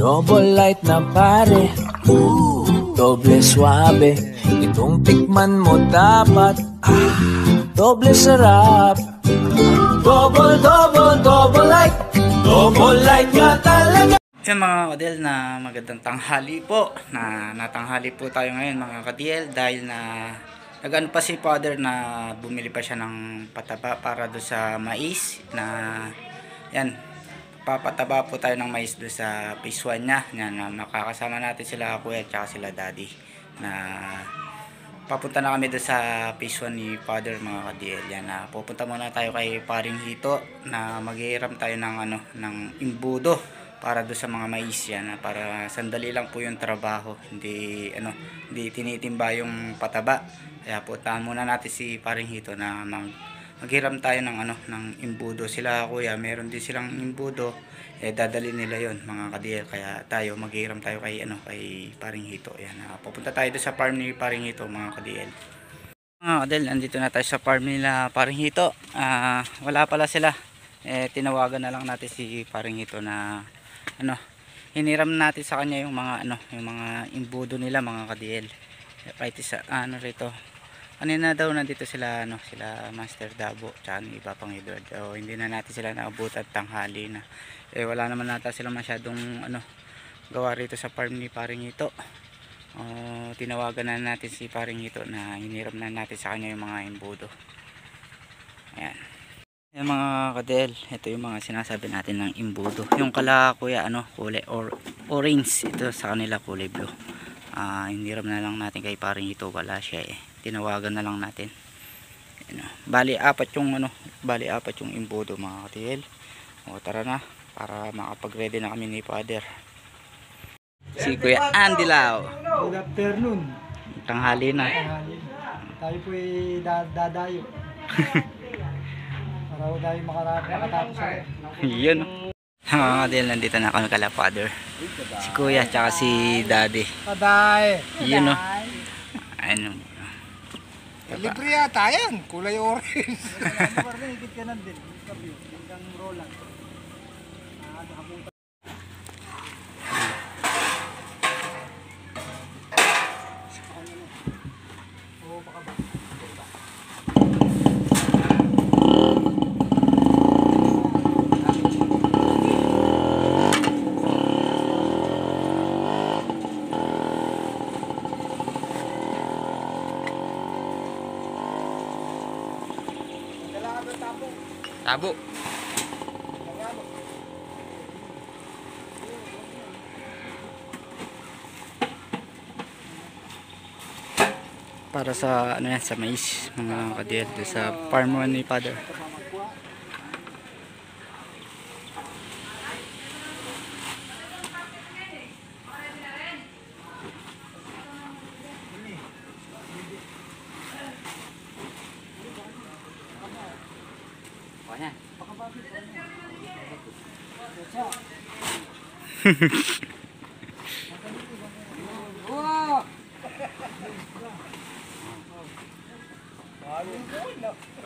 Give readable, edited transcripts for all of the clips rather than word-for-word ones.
Double light na pare, doble suabe. Itong tikman mo dapat, doble sarap. Double light nga talaga. Yan mga ka-DL, na magandang tanghali po. Natanghali po tayo ngayon mga ka-DL dahil na nag-ano pa si Father na bumili pa siya ng pataba para do sa mais na yan. Papataba po tayo ng mais do sa phase 1 niya. Yan, makakasama natin sila kuya at sila daddy na papunta na kami do sa phase 1 ni Father mga ka-DL. Yan, pupunta muna tayo kay Paring Hito na maghihiram tayo ng ng imbudo para do sa mga mais yan, para sandali lang po yung trabaho, hindi tinitimba yung pataba. Kaya puntahan muna natin si Paring Hito na maghiram tayo ng ng imbudo. Sila kuya meron din silang imbudo, dadali nila yon mga ka-DL. Kaya tayo maghiram tayo kay kay Paring Hito. Yan, pupunta tayo sa farm ni Paring Hito mga ka-DL. Mga ka-DL, andito na tayo sa farm nila Paring Hito. Wala pala sila, tinawagan na lang natin si Paring Hito na hiniram natin sa kanya yung mga yung mga imbudo nila mga ka-DL. Right sa rito. Kanina daw nandito sila sila Master Dabo tsaka ng iba pang Edward. Hindi na natin sila naabutan tanghali na. Wala naman nata sila masyadong gawa rito sa farm ni Paring Hito. Tinawagan na natin si Paring Hito na hiniram na natin sa kanya yung mga imbudo. Ayan. Yung mga ka-DL, ito yung mga sinasabi natin ng imbudo. Yung kala kuya kulay orange, ito sa kanila kulay blue. Hiniram na lang natin kay Paring Hito, wala siya tinawagan na lang natin. Bali apat yung imbudo mga ka-DL. Tara na para makapag-ready na kami ni Father. Si Kuya Andy Lau. Good afternoon. Tanghali na. Tayo po ay dadayo. Para tayo makatapos sa yun. Mga ka-DL, nandito na kami kala Father. Si Kuya tsaka si Daddy. Paday. Yun Libre yata yan. Kulay orange. Higit ka na din. Hanggang Roland. Tabo. Para sa sa mais mga ka-DL sa farm ni Father.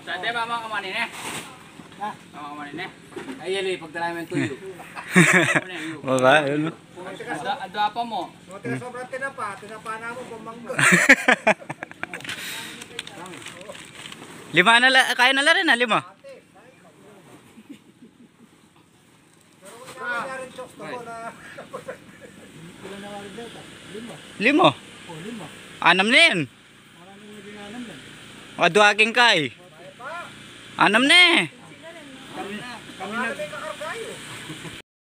Sate mama kamanin mama kamanin ay yeli pagdala mo tuyo. Wala Ada apa mo? Sobrang tinapa na mo pamangga. Lima na kaya na rin lima. Lima. Anam na yan. Duwaging kay. Anam na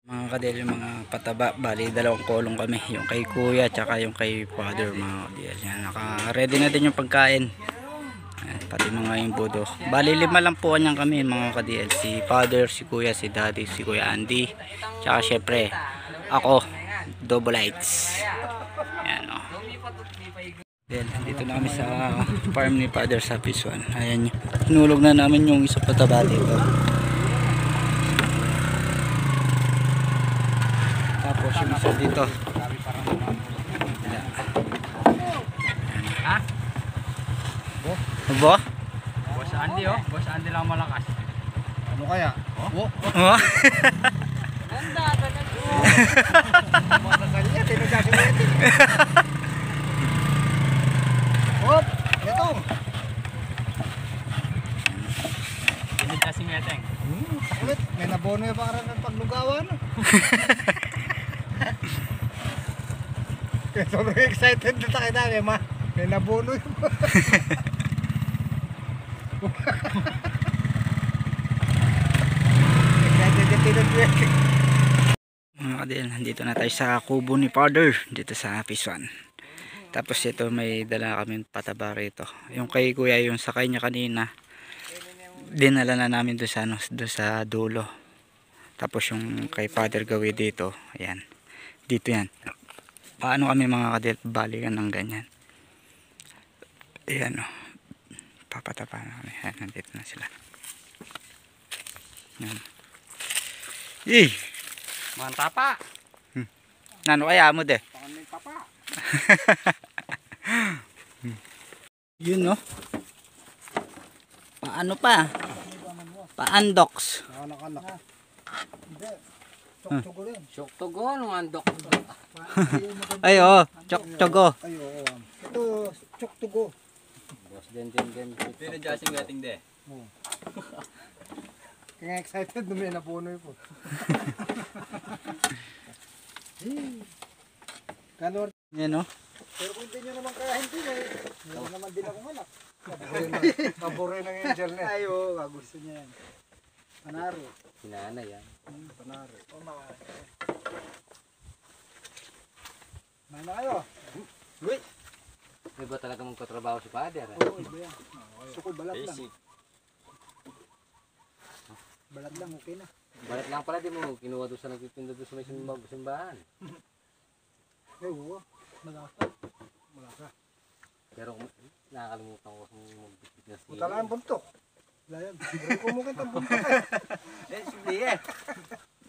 mga ka-DL, yung mga pataba, bali dalawang kolong kami, yung kay kuya tsaka yung kay Father mga ka-DL. Naka-ready na din yung pagkain. Pati mga imbudo. Bali 5 lang po kanyang kami mga ka-DL. Si Father, si kuya, si daddy, si Kuya Andy. Tsaka syempre ako, double lights. Ayan dito na kami sa farm ni Father sa phase 1. Ayan yun. Hinulog na namin yung isa pataba dito. Tapos yung isa dito. Ha? Bo? Boss Andy lang malakas. Ano kaya? Oh? Masasal yan, tinagkasiwetin. Hop, ito. Pinagkasing meteng. Ulit, may nabono yung para ng paglugawan. Kaya sobrang excited na tayo dami, ma. May nabono yung... Excited yung tinagwek. Mga kadil, nandito na tayo sa kubo ni Father dito sa Phase 1. Tapos ito may dala kami pataba rito. Yung kay kuya yung sakay niya kanina, dinala na namin doon sa, doon sa dulo. Tapos yung kay Father gawin dito, ayan. Dito yan. Paano kami mga kadil balikan ng ganyan? Ayan o. Papatapa na kami. Ayan, nandito na sila. Ayan. Yay! Manta pa. Nano kaya mo de? Pakan may papa. Yun no. Paano pa? Paandoks. Nakanak-anak. Hindi. Tsok-tsok rin. Syok to go nung andok. Ay oh, chok-chogo. Ay, oo. Ito, tsok-tugo. Boss din. Pinagkasing meteng de. Kaya excited na may napuno yun po. Kanor. Yan no. Pero kung hindi nyo naman kaya hindi, meron naman din akong anak. Kabore ng angel na. Ay, oo, gusto niya yan. Panaro. Sinanay yan. Panaro. O, Mana kayo? Uy! May ba talaga magpatrabaho si Father? Oo, iba yan. Gusto ko balat lang. Balat lang, okay na. Balat lang pala, di mo kinuha doon sa nagtitinda doon sa may simbahan. Eh, oo. Malasa. Pero nakakalimutan ko kung magbitbit na Punta lang ang buntok. Wala yan. Pero kumukit ang buntok. Hindi eh.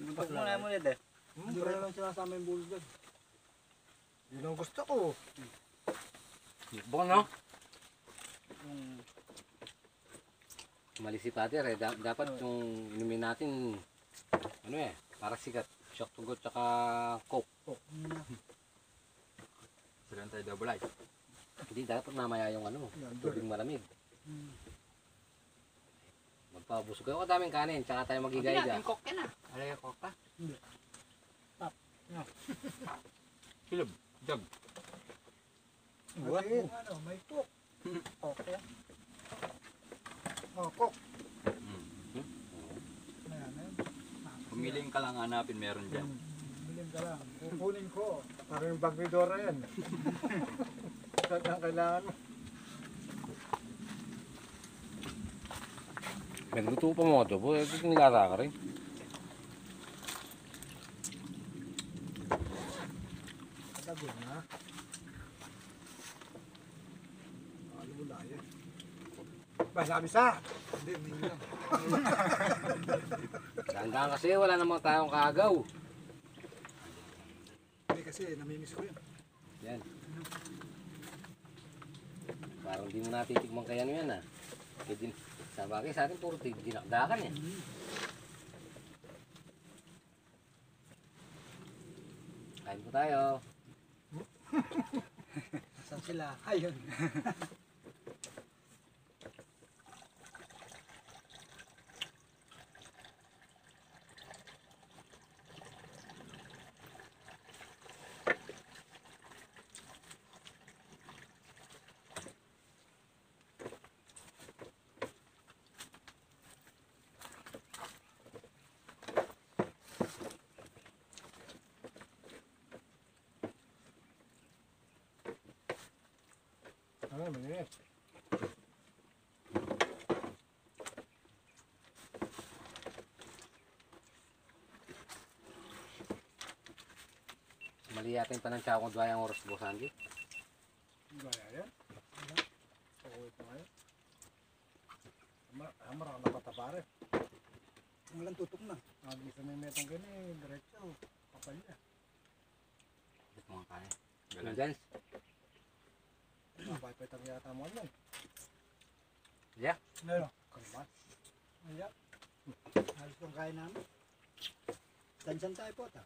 Buntok mo na mo yan eh. Hindi rin lang sila sa aming bulo dyan. Yun ang gusto ko. Bukong no? Mali si Father eh. Dapat yung inumin natin, ano eh, para sikat. Shock to go tsaka coke. Sila tayo double ice. Hindi, dapat mamaya yung ano, tubig malamig. Magpabusog kayo kadaming kanin, tsaka tayo magigay dyan. Hindi natin coke yan ah. Alay yung coke pa? Hindi. Tap. Hilab. Dab. What? Ano, may cook. Okay. Oh, cook. Pumiling ka lang hanapin, meron dyan. Bilim ka lang. Kukunin ko. Parang yung bag ni Dora yan. Saan ang kailangan mo? Nagluto pa mo ito po, ito nilara ka rin. Katagod na. Wala yan. Ba, sabi sa? Hindi, hindi lang. Sandaan kasi, wala namang tayong kaagaw. Hindi kasi, namimiss ko yun. Yan. Parang di mo natitikman kaya ano yan ah. Sa bagay sa atin puro dinakdakan eh. Kain po tayo. Saan sila? Ayun. Ano, malinis. Mali yata yung panansya kung dwayang oras po, Sandy. Gaya yan. Pauwi pa kayo. Marang na bata pare. Walang tutok na. Nagisa na yung metong gani, diretso. Kapal niya. Ito mga kain. Guys. Napapitang yata mo nun. Yeah. Ano? Kalmas. Ayan. Halos kong kain namin. Tansan tayo po ta.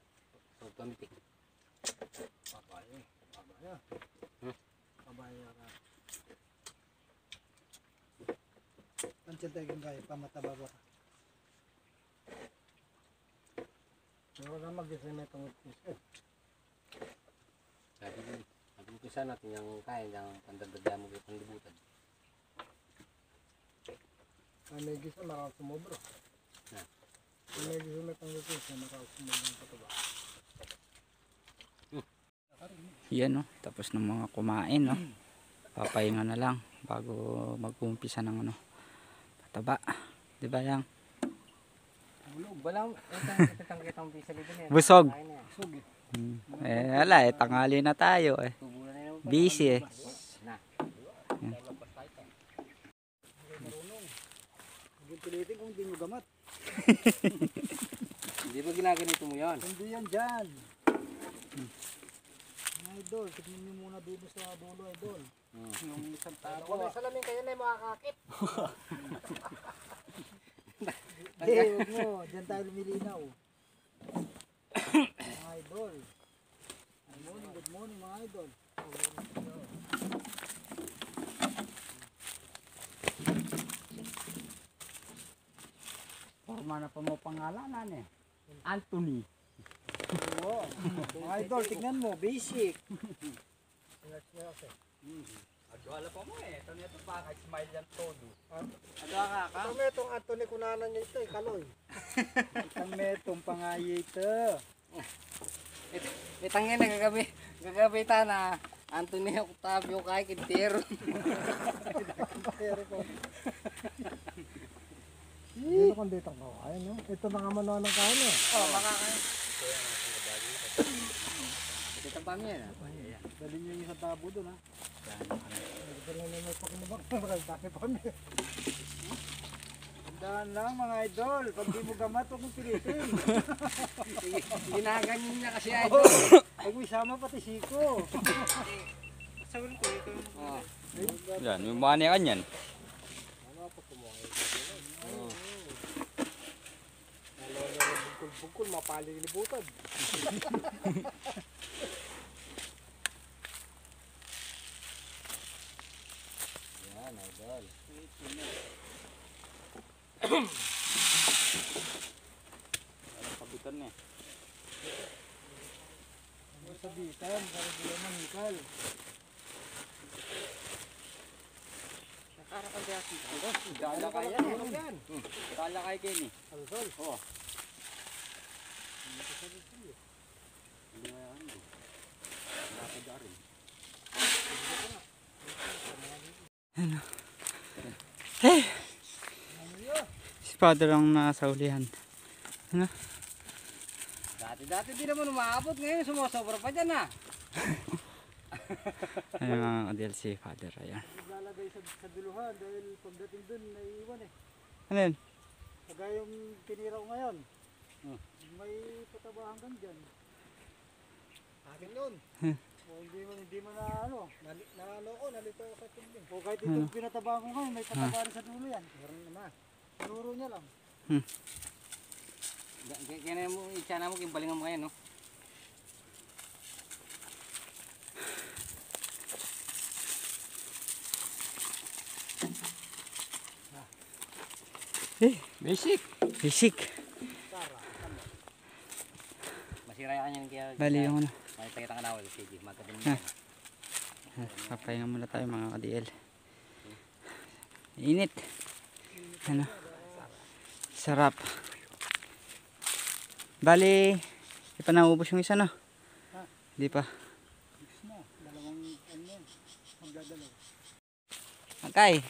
Automatic. Papaya. Papaya. Hmm? Papaya ka. Pancil tayo kung kaya, pamataba ba? Pero wala mag-isa na itong itis. Sabi ko sana natin yung kaya yung pandagdagan mo kayo panlibutan. Ay, may gisa, makakasumobro. Ha? Kung may gisa na itong itis, makakasumobro ng pataba. Yan no, tapos ng mga kumain no. Papahinga na lang bago mag-uumpisa ng ano, pataba. 'Di ba yang? Balang, itang kitang bisa dito niya. Busog. Sug eh. Ala, tanghali na tayo eh. Tubulan na yun. Busy eh. Na. Huwag pilitin kung hindi nyo gamat. Hindi ba ginaganito mo yun? Hindi yan dyan. Mga idol, tignan nyo muna dito sa dulo idol. Yung isang tao. Kung may salamin kayo na yung makakakit. Hindi, huwag mo. Diyan tayo lumilinaw. Mga idol. Good morning mga idol. Forma na pa mo pangalanan eh. Anthony. Oo. Mga idol, tignan mo. Basic. Wala pa mo eh. Ito nito pa kay smile yan todo. Ito metong Anthony kunanan niya ito, kaloy. Itong metong pangayi ito. Itangin na gagabi ta na Anthony Octavio kay Quintero. Pero ko. Dito kung dito ko. Ayun no. Ito mga manuan ng kain eh. Oh, makakain. Ito pa miya na. Dali niyo yung sa tabo doon ha. Dali na may pakinabak. Marami dami pa miya. Tandaan lang mga idol. Pag di mo gamat, huwag mong pilitin. Ginaganyan niya kasi idol. Huwag mo isama pati siko. Sabi ko ito. Oh. Yan, yung mga niya kanyan. Bukol-bukol, mapalilibutan. Yan, idol. Anong kabitan niya? Ano sabitan, para sila manikal. Nakarakan kaya si Dala kay yan eh. Dala kay Kenny. Alsol. Oo. Hindi mo yan. Lapad na rin. Si Father ang nasa ulihan. Ano? Dati di naman umaabot ngayon. Sumusobra pa dyan ah. Ayun mga DLC Father. Ayan. Naglalagay sa duluhan dahil pagdating dun, naiiwan eh. Ano yun? Kagaya yung tinira ko ngayon. May pataba hanggang dyan. Akin yun. O hindi mo na ano. Nalito ako sa tubig. O kahit itong pinataba ko ngayon, may pataba rin sa dulo yan. Meron naman. Tinuro niya lang. Kaya mo, itsana mo, kimbalingan mo ngayon no? Basic. Basic. Masira yan yan kaya. Bali yung ano. Makita ka na wala. Sige, magkabin mo. Papahinga muna tayo mga ka-DL. Init. Ano? Sarap. Bali, di pa naubos yung isa na. Di pa. Dalawang ano yan. Magdadalaw. Okay.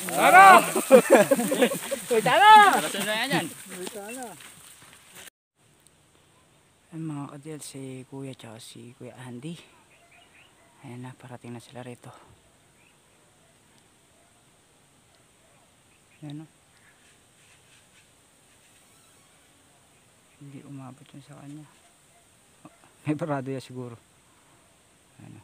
Ay, mga kadil, si Kuya tsaka si Kuya Andy. Ayan na, parating na sila rito. Ayan o. Hindi umabot yun sa kanya. May parado yan siguro. Ayan o.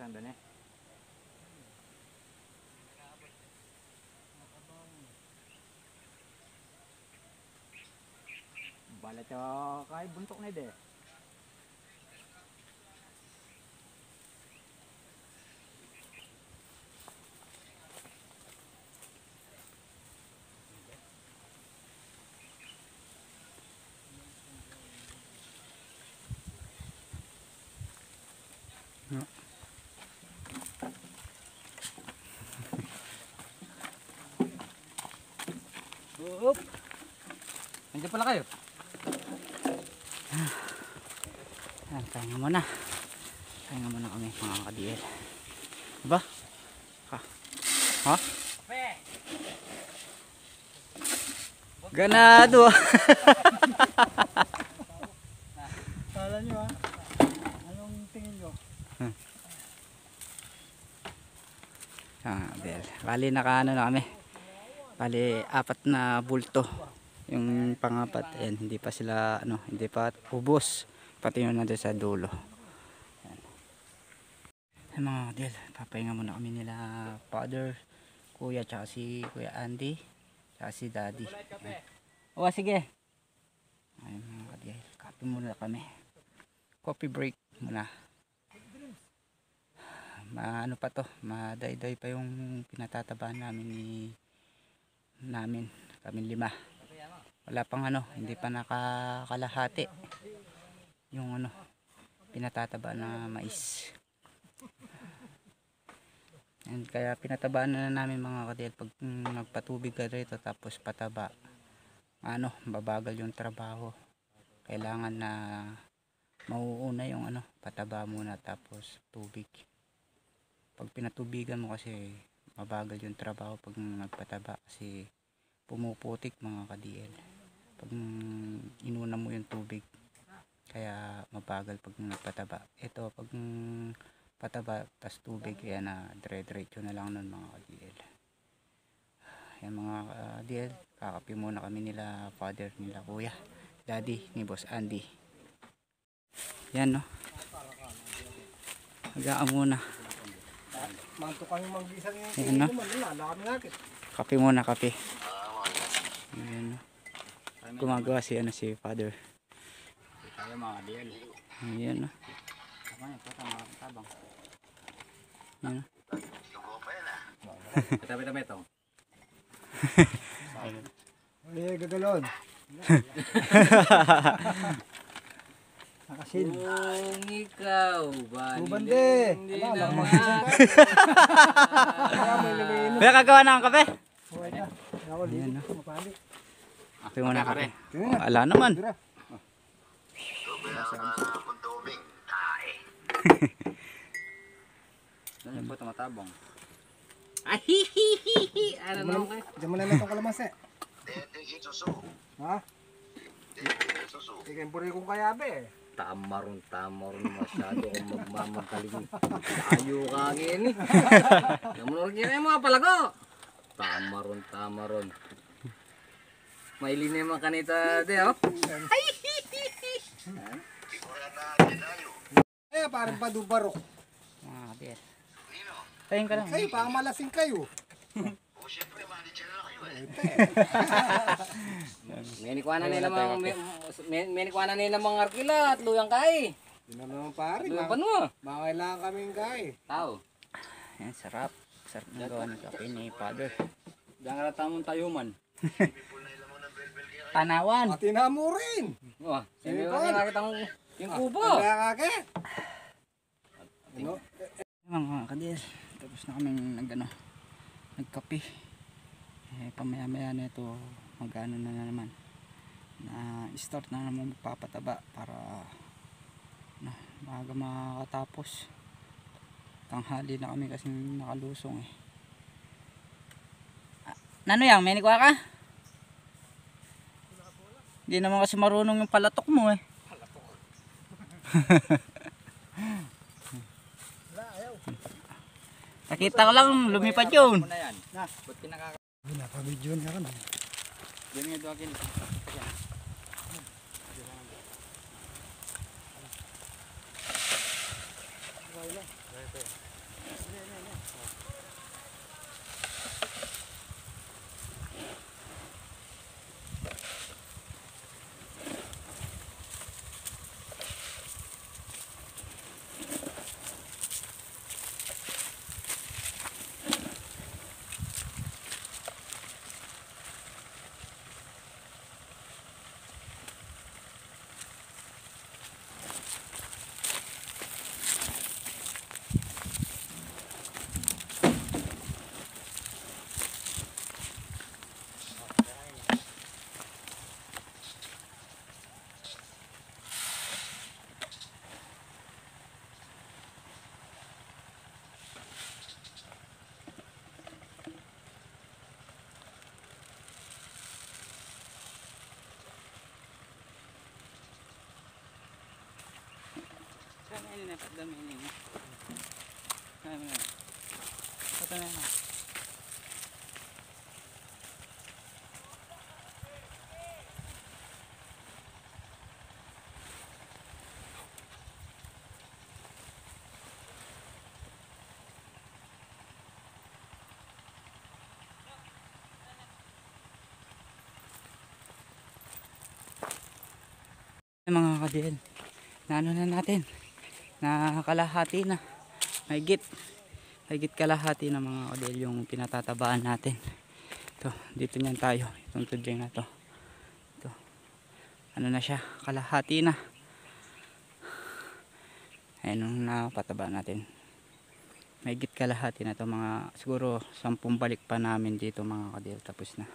Saan doon eh? Balat yung kay buntok na ide. Oop. Nandiyan pala kayo. Pahinga muna. Pahinga muna kami mga ka-DL. Diba? Ha? Ganado. Kala nyo ha? Anong tingin nyo? DL. Bali nakaano na kami. Bali 4 na bulto. Yung pangapat, ayan, hindi pa sila hindi pa ubos. Pati yun nandun sa dulo. Ayan mga kadil, papahinga muna kami nila father, kuya, tsaka si Kuya Andy, tsaka si daddy. Ayan. O sige. Ayan mga kadil, kape muna kami. Coffee break muna. Ano pa to, madayday pa yung pinatatabaan namin kami 5. Wala pang hindi pa nakakalahati yung pinatataba na mais. And kaya pinatabaan na namin mga kadil pag nagpatubig ka rito tapos pataba, babagal yung trabaho. Kailangan na mauuna yung pataba muna tapos tubig. Pag pinatubigan mo kasi mabagal yung trabaho pag nagpataba kasi pumuputik mga ka-DL pag inuna mo yung tubig, kaya mabagal pag nagpataba. Ito pag pataba tas tubig, kaya na dire-diretso na lang nun mga ka-DL. Yan mga ka-DL, kakapi muna kami nila father, nila kuya, daddy, ni Boss Andy. Yan hagaan muna. Manto kami mag-isa ng Yan kape muna, kape. Ayan, gumagawa si si father. Tayo mga DL. Ayan Ayan Tabi-tabi ito. Ay, gagalon. Nakasin. Kung ikaw ba Bubande. hindi Wala, na mag-isa ka. Kaya kagawa na ang kape? Okay na. Ako Ayan, dito. Mapali. Kape muna, kape. Tingnan na. Ala naman. Tira. Ano po tumatabong? Ahihihihi! Ano naman kayo? Diyan mo na lang itong kalamansi. Ha? Ikaw yung kong kayabe eh. Tamaron masyado kung magmamagaling. Tayo ka agin eh. Namunor kaya yung mga palago. Tamaron. Mailin na yung mga kanita de oh. Eh, parang padubarok. Mga kape. Tayin ka lang. Kayo, parang malasing kayo. Menikwana nila mga arkila at luyang kay. Yun na naman pare. Luyang pano. Mga kailangan kaming kay. Tao. Ayan, sarap. Sarap na gawa ng kape ni father. Diyan ka na tamang tayuman. Tanawan. Pati na mo rin. Wah, sino yung nakita mo yung kubo? Kaya kake. Ano? Mga kadil, tapos na kaming nagkape. Pamaya-maya na ito magano na naman, na start na naman magpapataba para na maaga makatapos. Tanghali na kami kasi nakalusong eh. Nano yan, may nikuha ka? Hindi naman kasi marunong yung palatok mo eh. Nakita ko lang lumipad yun. Pinaka-video niya ka na. Mga kadiel, na ano na natin, na kalahati na, mahigit kalahati na mga kadiel yung pinatatabaan natin. Ito, dito niyan tayo, itong tudyeng na to. Ito, ano na siya, kalahati na. Ayun yung napataba natin. Mahigit kalahati na to, mga siguro 10 balik pa namin dito mga kadiel, tapos na.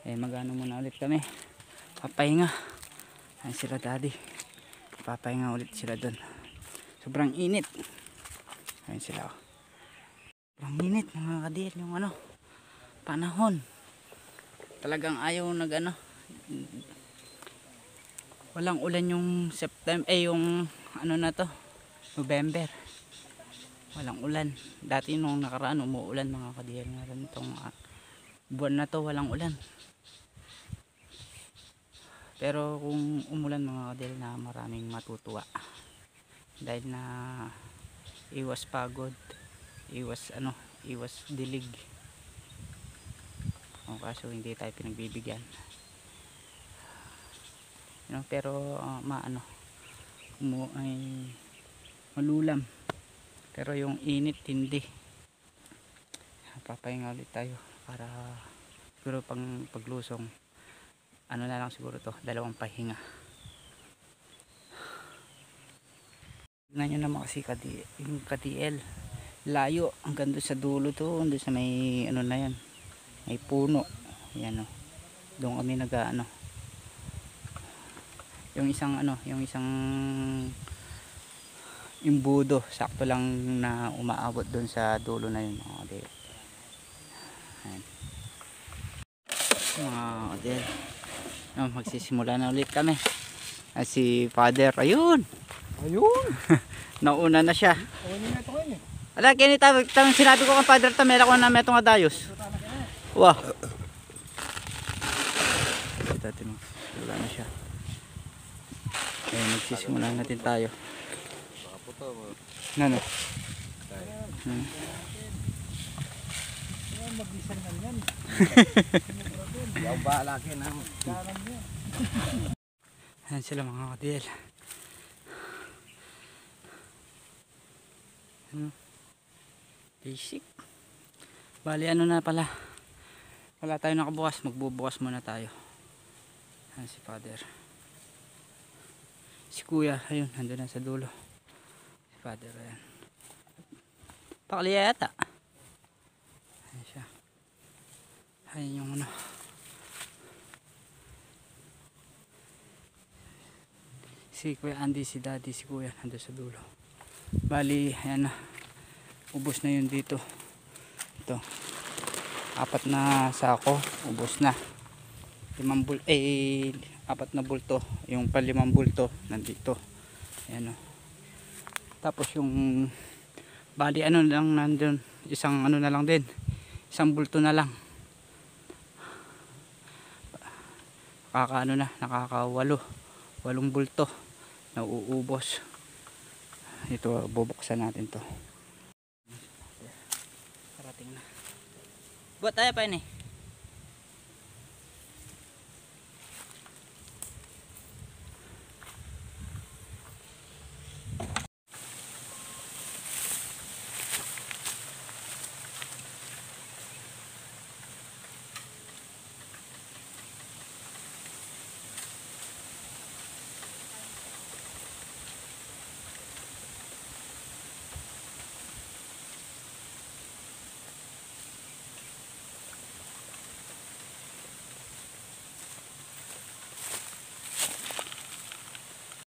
Eh magano muna ulit kami, papahinga. Ayan sila daddy, papahinga ulit sila doon. Sobrang init. Ayan sila. Sobrang init mga kadiel yung ano, panahon. Talagang ayaw walang ulan yung September, yung ano na to, November. Walang ulan. Dati nung nakaraan umuulan mga kadiel. Ngayon itong buwan na to walang ulan. Pero kung umulan mga kadiel, na maraming matutuwa dahil na iwas pagod, iwas dilig. O kaso hindi tayo pinagbibigyan, pero ay malulam, pero yung init hindi. Papahinga ulit tayo para siguro paglusong ano na lang siguro to, 2 pahinga. Tignan nyo naman kasi yung KTL layo hanggang doon sa dulo to, doon sa may ano na yan, may puno yan o. Doon kami yung isang imbudo, sakto lang na umaabot doon sa dulo na yun mga kadiel. Mga kadiel, magsisimula na ulit kami. Si Father, ayun nauna na siya. Ala, kinita sinabi ko kang Father, tamela ko na metong adayos. Wah, wala na siya. Ayun, magsisimula natin tayo. Ano? Mag-isang lang yan. Yaw ba laki na. Ayan sila mga kadiel. Basic. Bali ano na pala, wala tayo nakabukas, magbubukas muna tayo. Ayan si Father, si Kuya, ayun nandun na sa dulo. Si Father, ayan pakaliya yata. Ayan siya. Ayan yung Si Kuya Andy, si Daddy, si Kuya nandun sa dulo. Bali, ayan na. Ubos na yun dito. Ito. 4 na sako. Ubos na. 4 na bulto. Yung pa 5 bulto nandito. Ayan o. Tapos yung bali ano lang nandun. Isang ano na lang din. Isang bulto na lang. Nakaka-8 bulto na uubos. Ito, bubuksan natin to. Parating na. Buat tayo pa yun eh.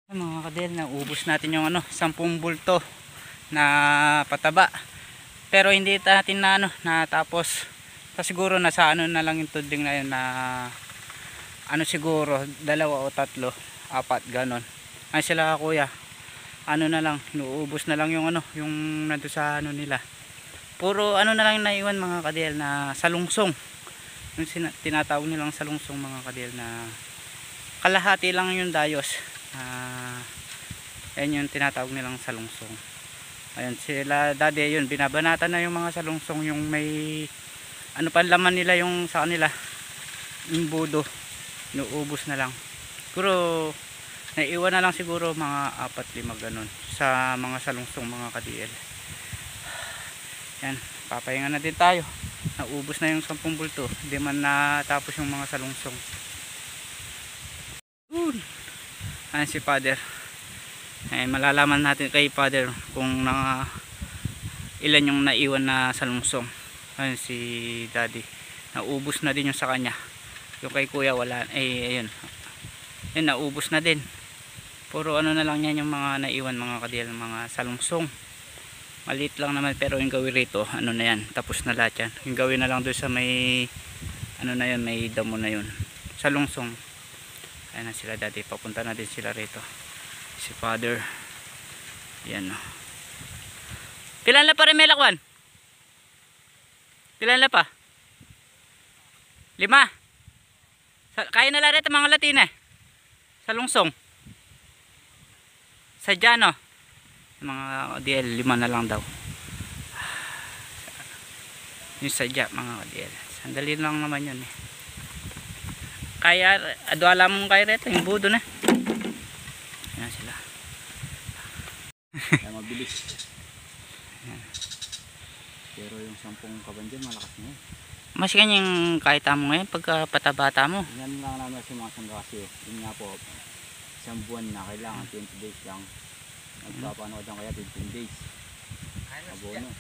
Mga kadel, naubos natin yung 10 bulto na pataba. Pero hindi natin na natapos. Siguro nasa na lang yung tudling na yun na siguro 2 o 3, 4 ganon. Ay sila kuya. Na lang, inuubos na lang yung yung nando sa nila. Puro na lang naiwan mga kadel na salungsong. Yung tinatawag nilang salungsong mga kadel na kalahati lang yung dayos. Yan yung tinatawag nilang salungsong. Ayun sila Daddy, yun binabanatan na yung mga salungsong, yung may pa laman nila yung sa kanila, yung budo, inuubos na lang. Siguro naiwan na lang siguro mga 4-5 ganun sa mga salungsong mga ka-DL. Yan, papahinga na din tayo. Naubos na yung 10 bulto, hindi man natapos yung mga salungsong. Ayan si Father. Malalaman natin kay Father kung ilan yung naiwan na salungsong. Ayan si Daddy, naubos na din yung sa kanya. Yung kay Kuya wala, ayun, naubos na din. Puro na lang yan yung mga naiwan mga kadil, mga salungsong. Maliit lang naman, pero yung gawin rito na yan, tapos na lahat yan. Yung gawin na lang doon sa may na yun, may damo na yun, salungsong. Ayan na sila Daddy, papunta na din sila rito. Si Father, yan o. Pilan na pa rin may lakwan? Pilan na pa? 5? Kaya na lang rito mga Latina salungsong sadya no, mga DL 5 na lang daw yung sadya mga DL. Sandali lang naman yun eh. Kaya adwala mong kaya rito yung budo na. Yan sila. Kaya mabilis. Yan. Pero yung 10 kaban dyan malakas na yun. Mas kanyang kahit mo ngayon pagka patabata mo. Yan lang naman si mga sandrasi. Yun nga po, isang buwan na kailangan 20 days lang. Nagpapanood lang kaya 15 days. Abono.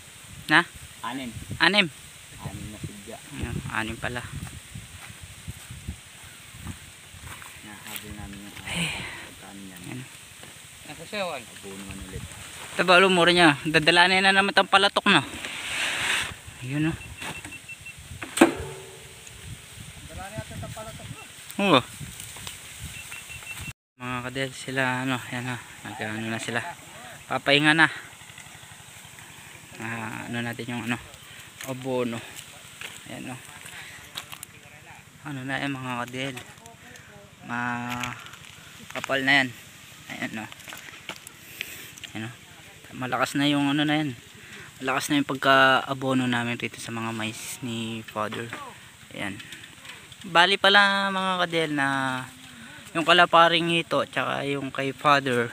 Na? 6. 6 na sidya. 6 pala. Nahabol namin yung pagkaan yan. Ako siya, abono man ulit. Taba, lumura niya. Dadalanin na naman ang palatok na. Ayun o. Oo. Mga kadel sila yan na. Na sila. Papahinga na. Natin yung abono. Ayan o. Na yan mga kadel. Kapal na yan. Ayan o. Ayan o. Malakas na yung na yan. Malakas na yung pagka-abono namin rito sa mga mais ni Father. Ayan. Bali pala mga kadel na yung kalaparing ito tsaka yung kay Father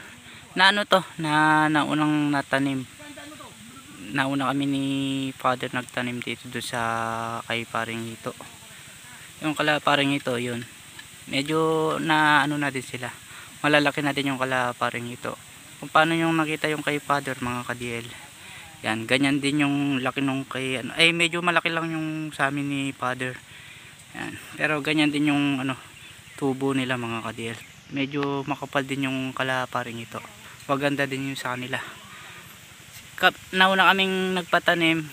na naunang natanim. Nauna kami ni Father nagtanim dito do sa kay paring ito. Yung kalaparing ito yun. Medyo na na din sila. Malalaki na din yung kalaparing ito. Kung paano yung nakita yung kay Father mga ka-DL. Yan, ganyan din yung laki nung kay medyo malaki lang yung sa amin ni Father. Yan. Pero ganyan din yung tubo nila mga ka-DL. medyo makapal din yung kalaparing ito. Maganda din yung sa kanila. Nauna kaming nagpatanim,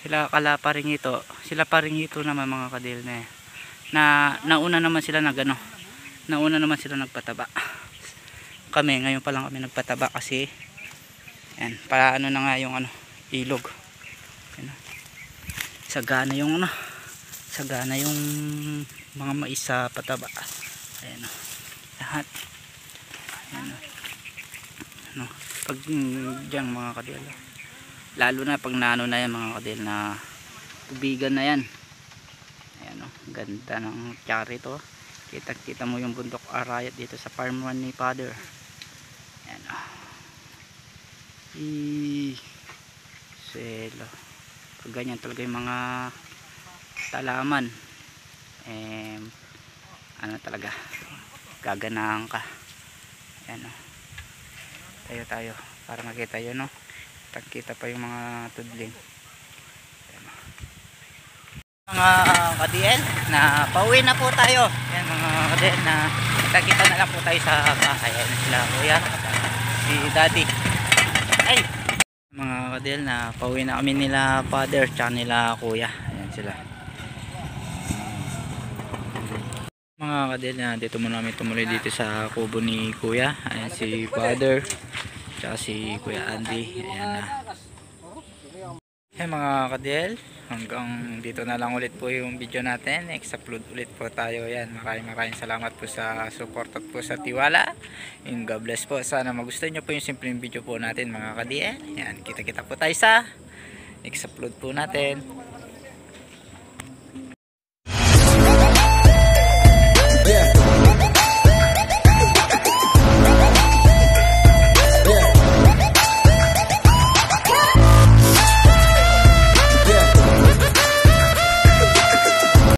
sila kalaparing ito, sila paring ito naman mga kadil na nauna naman sila nauna naman sila nagpataba. Kami ngayon pa lang kami nagpataba kasi yan, para ano na nga yung ilog. Yan. Sagana yung mga mais sa pataba. Ayan o. Lahat. Ayan o. Pag dyan mga kadil, lalo na pag naano na yan mga kadil, na tubigan na yan. Ayan o. Ganda ng tsari to. Kita mo yung bundok Arayat dito sa farm 1 ni Father. Ayan o. Selo. Pag ganyan talaga yung mga talaman, talaga gaganahan ka. Ayan o. Tayo para makita yun, no? Kita pa yung mga tudling. Ayan o. Mga ka-DL, na pauwi na po tayo. Ayan mga ka-DL, na kita na lang po tayo sa bahay. Ayan sila kuya, si daddy. Ay! Mga ka-DL, na pauwi na kami nila father tsaka nila kuya. Ayan sila. Mga ka-DL, na dito muna kami tumuloy dito sa kubo ni kuya. Ayan si father tsaka si kuya Andy. Ayan na. Ayan mga ka-DL, hanggang dito na lang ulit po yung video natin. Next upload ulit po tayo. Yan, maraming salamat po sa support at po sa tiwala. And God bless po. Sana magustuhan nyo po yung simpleng video po natin mga ka-DL. Yan, kita po tayo sa next upload po natin.